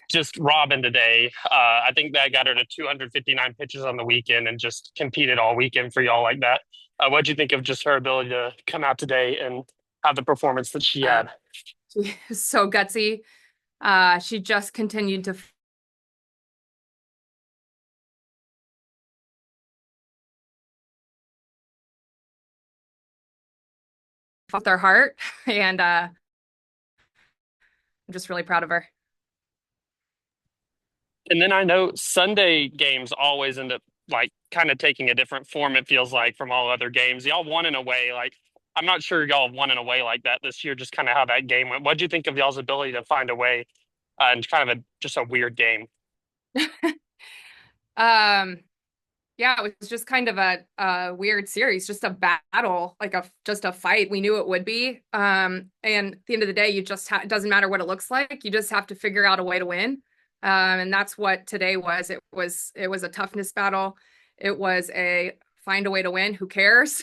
just robbing today. I think that got her to 259 pitches on the weekend and just competed all weekend for y'all like that. What'd you think of just her ability to come out today and have the performance that she Uh, had? she is so gutsy. She just continued to with her heart, and I'm just really proud of her. And then I know Sunday games always end up like kind of taking a different form, it feels like, from all other games. Y'all won in a way, like I'm not sure y'all won in a way like that this year, just kind of how that game went. What'd you think of y'all's ability to find a way and kind of just a weird game? Um, yeah, it was just kind of a weird series, just a battle, like just a fight. We knew it would be. And at the end of the day, it doesn't matter what it looks like. You just have to figure out a way to win. And that's what today was. It was a toughness battle. It was a find a way to win. Who cares?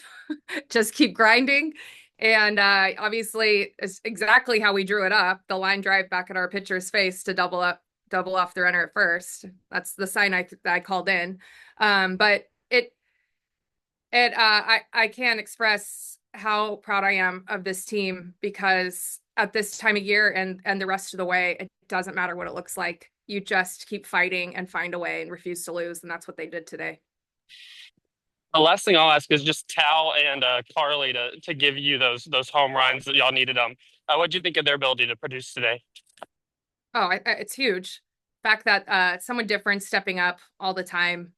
Just keep grinding. And obviously, it's exactly how we drew it up. The line drive back at our pitcher's face to double off the runner at first. That's the sign I called in. But I can't express how proud I am of this team because at this time of year and the rest of the way, it doesn't matter what it looks like. You just keep fighting and find a way and refuse to lose, and that's what they did today. The last thing I'll ask is just Tal and Carly to give you those home runs that y'all needed them. What'd you think of their ability to produce today? Oh, it's huge. The fact that someone different stepping up all the time,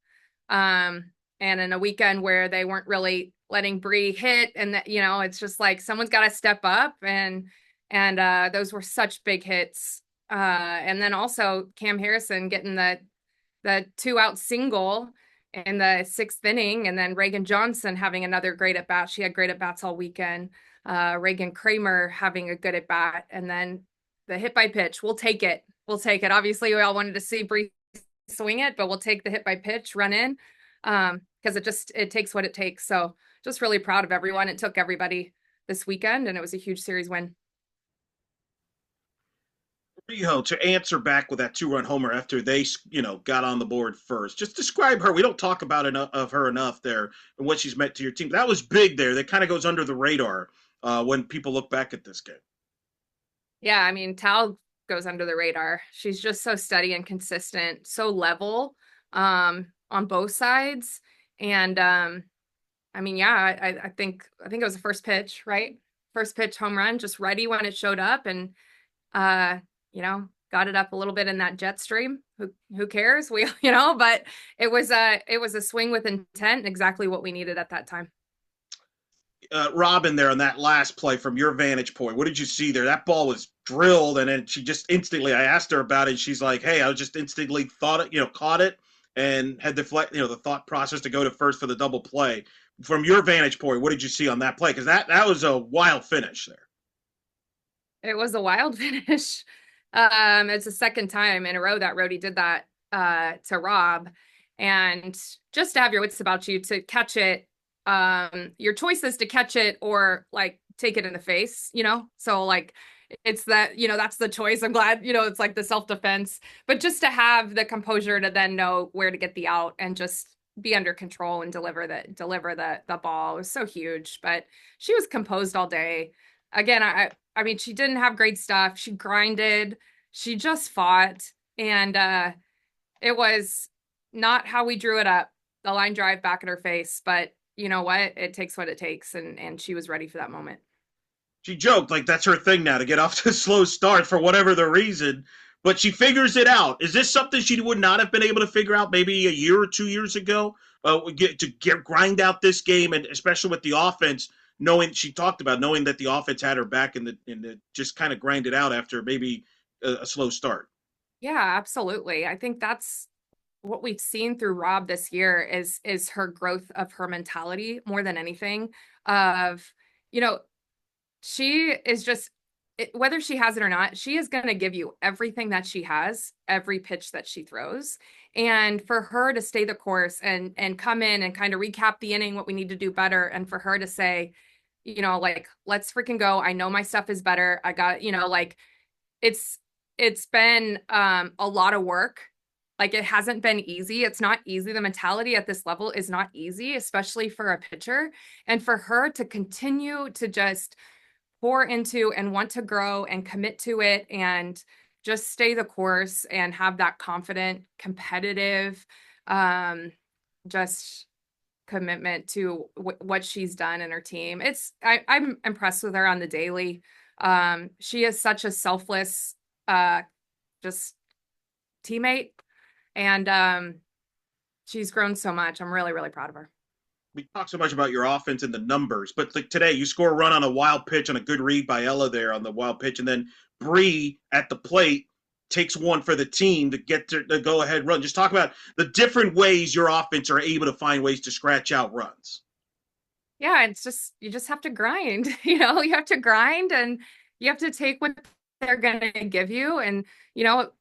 and in a weekend where they weren't really letting Bree hit, and that it's just like someone's got to step up, and those were such big hits. And then also Cam Harrison getting the 2-out single in the sixth inning, and then Reagan Johnson having another great at bat. She had great at bats all weekend. Reagan Kramer having a good at bat, and then the hit by pitch. We'll take it. We'll take it. Obviously, we all wanted to see Bree swing it, but we'll take the hit by pitch, run in, because it takes what it takes. So just really proud of everyone. It took everybody this weekend, and it was a huge series win. Riho to answer back with that two-run homer after they, got on the board first. Just describe her. We don't talk about enough of her enough there and what she's meant to your team. That was big there. That kind of goes under the radar when people look back at this game. Yeah, I mean, Tal goes under the radar. She's just so steady and consistent, so level on both sides. And I mean, yeah, I think it was the first pitch, right? First pitch home run, just ready when it showed up, and uh, got it up a little bit in that jet stream. Who cares? But it was a swing with intent, exactly what we needed at that time. Robin there on that last play from your vantage point. What did you see there? That ball was drilled, and then she just instantly. I asked her about it. She's like, "Hey, I just instantly thought it, caught it, and had the thought process to go to first for the double play." From your vantage point, what did you see on that play? Because that was a wild finish there. It was a wild finish. It's the second time in a row that Rhodey did that to Rob. And just to have your wits about you to catch it, your choice is to catch it or like take it in the face. So like it's that's the choice. I'm glad, it's like the self-defense, but just to have the composure to then know where to get the out and just be under control and deliver the ball was so huge. But she was composed all day. Again, I mean, she didn't have great stuff. She grinded, she just fought, and it was not how we drew it up. The line drive back at her face, but you know what? It takes what it takes, and she was ready for that moment. She joked like that's her thing now to get off to a slow start for whatever the reason. But she figures it out. Is this something she would not have been able to figure out maybe a year or 2 years ago? To grind out this game, and especially with the offense, knowing she talked about knowing that the offense had her back in the just kind of grind it out after maybe a slow start. Yeah, absolutely. I think that's what we've seen through Rob this year is her growth of her mentality more than anything. Of you know, she is just whether she has it or not, she is going to give you everything that she has, every pitch that she throws. And for her to stay the course and come in and kind of recap the inning, what we need to do better, and for her to say, like, let's freaking go. I know my stuff is better. I got, like it's it's been a lot of work. Like it hasn't been easy. It's not easy. The mentality at this level is not easy, especially for a pitcher. And for her to continue to just pour into and want to grow and commit to it and just stay the course and have that confident, competitive, just commitment to what she's done in her team. I'm impressed with her on the daily. She is such a selfless, just teammate, and she's grown so much. I'm really, really proud of her. We talk so much about your offense and the numbers, but like today you score a run on a wild pitch on a good read by Ella there on the wild pitch, and then Bree at the plate takes one for the team to get the go ahead run. Just talk about the different ways your offense are able to find ways to scratch out runs. Yeah, it's just you just have to grind. You have to grind and you have to take what they're going to give you. And,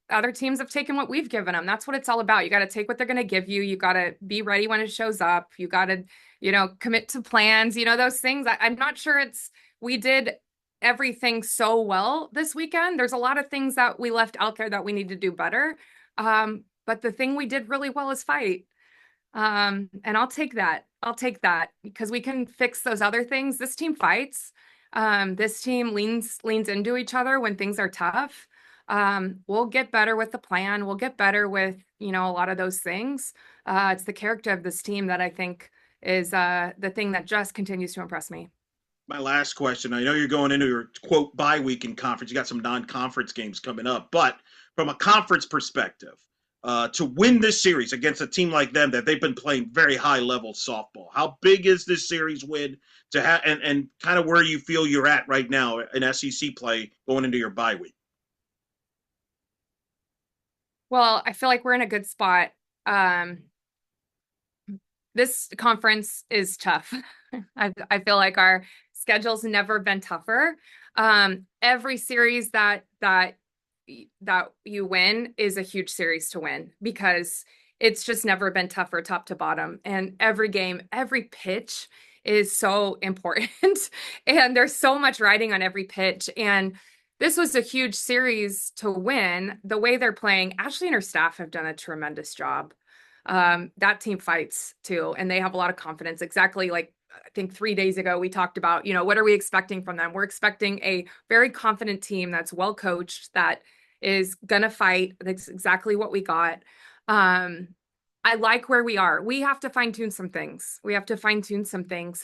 other teams have taken what we've given them. That's what it's all about. You got to take what they're going to give you. You got to be ready when it shows up. You got to, commit to plans, those things. I'm not sure we did everything so well this weekend. There's a lot of things that we left out there that we need to do better. But the thing we did really well is fight. And I'll take that. I'll take that because we can fix those other things. This team fights. This team leans into each other when things are tough. We'll get better with the plan. We'll get better with, a lot of those things. It's the character of this team that I think is the thing that just continues to impress me. My last question. I know you're going into your quote bye week in conference. You got some non-conference games coming up, but from a conference perspective, to win this series against a team like them that they've been playing very high level softball, how big is this series win to have, and kind of where you feel you're at right now in SEC play going into your bye week? Well, I feel like we're in a good spot. This conference is tough. I feel like our schedule's never been tougher. Every series that you win is a huge series to win because it's just never been tougher top to bottom. And every game, every pitch is so important. And there's so much riding on every pitch. And this was a huge series to win. The way they're playing, Ashley and her staff have done a tremendous job. That team fights too, and they have a lot of confidence. Exactly like I think 3 days ago, we talked about, what are we expecting from them? We're expecting a very confident team that's well coached, that is going to fight. That's exactly what we got. I like where we are. We have to fine tune some things.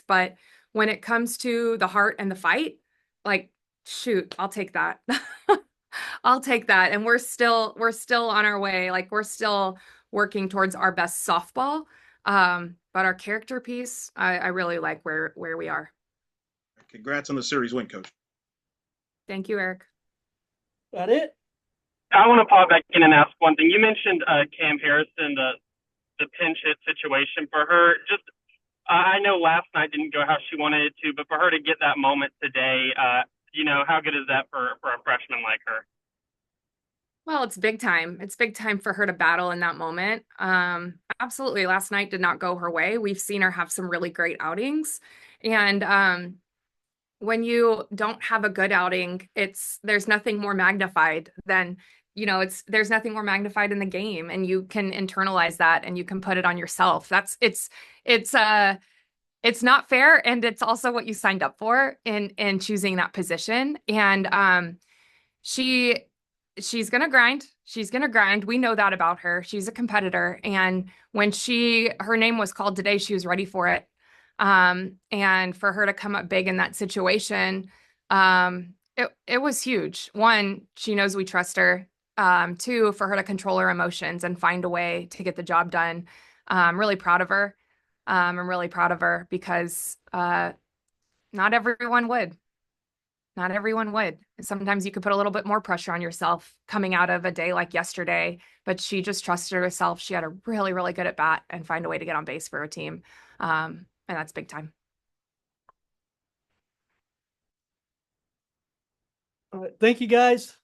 But when it comes to the heart and the fight, like, shoot, I'll take that. I'll take that. And we're still on our way. Like we're still working towards our best softball. But our character piece, I really like where we are. Congrats on the series win, Coach. Thank you, Eric. That it? I want to pop back in and ask one thing. You mentioned Cam Harrison, the pinch hit situation for her. Just I know last night didn't go how she wanted it to, but for her to get that moment today, how good is that for a freshman like her? Well, it's big time. It's big time for her to battle in that moment. Absolutely. Last night did not go her way. We've seen her have some really great outings. And when you don't have a good outing, there's nothing more magnified than, there's nothing more magnified in the game, and you can internalize that and you can put it on yourself. It's not fair. And it's also what you signed up for in choosing that position. And she's going to grind. She's going to grind. We know that about her. She's a competitor. And when her name was called today, she was ready for it. And for her to come up big in that situation, it was huge. One, she knows we trust her. Two, for her to control her emotions and find a way to get the job done. I'm really proud of her. I'm really proud of her because, not everyone would. Not everyone would. Sometimes you could put a little bit more pressure on yourself coming out of a day like yesterday, but she just trusted herself. She had a really, really good at bat and find a way to get on base for her team. And that's big time. All right. Thank you, guys.